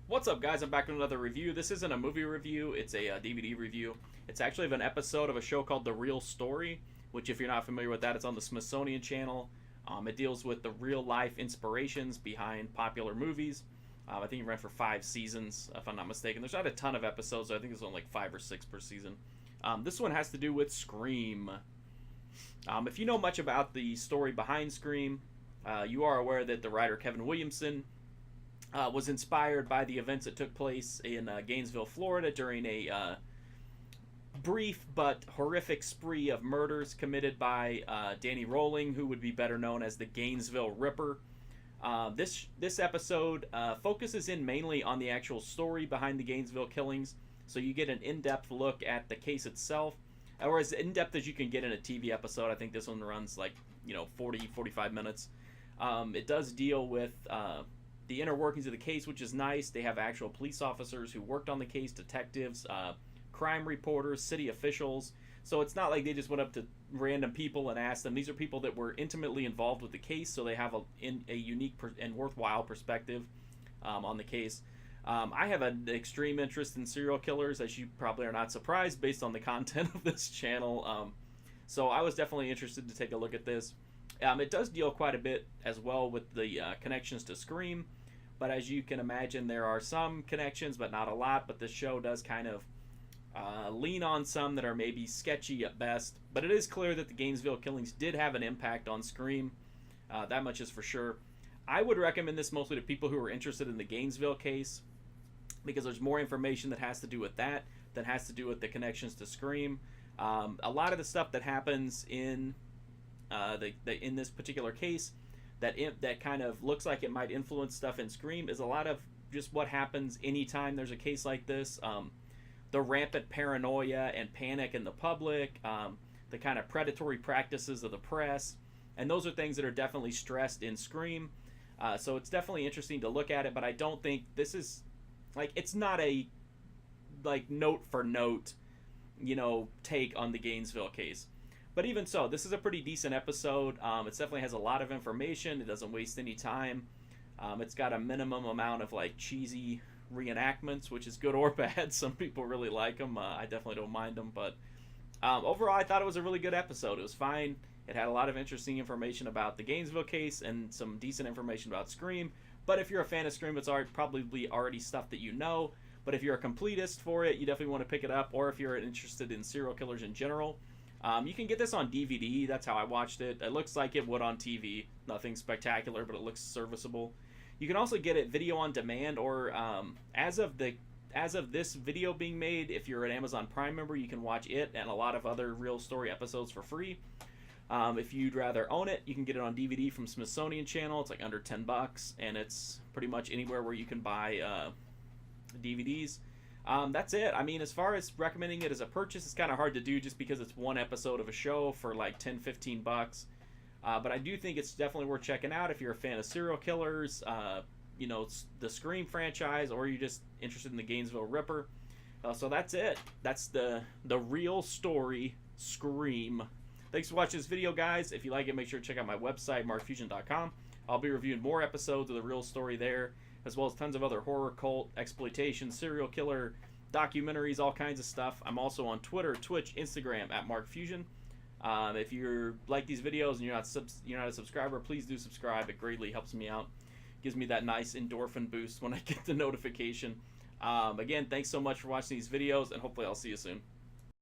What's up, guys? I'm back with another review. This isn't a movie review, it's a DVD review. It's actually of an episode of a show called The Real Story, which, if you're not familiar with that, it's on the Smithsonian channel. It deals with the real life inspirations behind popular movies. I think it ran for 5 seasons, if I'm not mistaken. There's not a ton of episodes, so I think there's only like 5 or 6 per season. This one has to do with Scream. If you know much about the story behind Scream, you are aware that the writer Kevin Williamson was inspired by the events that took place in Gainesville, Florida during a brief but horrific spree of murders committed by Danny Rolling, who would be better known as the Gainesville Ripper. This episode focuses in mainly on the actual story behind the Gainesville killings, so you get an in-depth look at the case itself, or as in-depth as you can get in a TV episode. I think this one runs like 40-45 minutes. It does deal with the inner workings of the case, which is nice. They have actual police officers who worked on the case, detectives, crime reporters, city officials. So it's not like they just went up to random people and asked them. These are people that were intimately involved with the case, so they have a unique and worthwhile perspective on the case. I have an extreme interest in serial killers, as you probably are not surprised based on the content of this channel. So I was definitely interested to take a look at this. It does deal quite a bit as well with the connections to Scream, but as you can imagine, there are some connections, but not a lot. But this show does kind of lean on some that are maybe sketchy at best. But it is clear that the Gainesville killings did have an impact on Scream. That much is for sure. I would recommend this mostly to people who are interested in the Gainesville case, because there's more information that has to do with that has to do with the connections to Scream. A lot of the stuff that happens in in this particular case that kind of looks like it might influence stuff in Scream is a lot of just what happens anytime there's a case like this. The rampant paranoia and panic in the public, the kind of predatory practices of the press, and those are things that are definitely stressed in Scream. So it's definitely interesting to look at it, but I don't think this is it's not a note for note take on the Gainesville case. But even so, this is a pretty decent episode. It definitely has a lot of information. It doesn't waste any time. It's got a minimum amount of cheesy reenactments, which is good or bad. Some people really like them. I definitely don't mind them. But overall, I thought it was a really good episode. It was fine. It had a lot of interesting information about the Gainesville case and some decent information about Scream. But if you're a fan of Scream, it's probably already stuff that you know. But if you're a completist for it, you definitely want to pick it up. Or if you're interested in serial killers in general, you can get this on DVD. That's how I watched it. It looks like it would on TV. Nothing spectacular, but it looks serviceable. You can also get it video on demand, or as of this video being made, if you're an Amazon Prime member, you can watch it and a lot of other Real Story episodes for free. If you'd rather own it, you can get it on DVD from Smithsonian channel. It's like under $10, and it's pretty much anywhere where you can buy DVDs. That's it. I mean, as far as recommending it as a purchase, it's kind of hard to do just because it's one episode of a show for like $10-15. But I do think it's definitely worth checking out if you're a fan of serial killers, the Scream franchise, or you're just interested in the Gainesville Ripper. So that's it. That's the Real Story, Scream. Thanks for watching this video, guys. If you like it, make sure to check out my website, markfusion.com. I'll be reviewing more episodes of The Real Story there, as well as tons of other horror, cult, exploitation, serial killer, documentaries, all kinds of stuff. I'm also on Twitter, Twitch, Instagram at markfusion. If you like these videos and you're not a subscriber, please do subscribe. It greatly helps me out. Gives me that nice endorphin boost when I get the notification. Again, thanks so much for watching these videos, and hopefully I'll see you soon.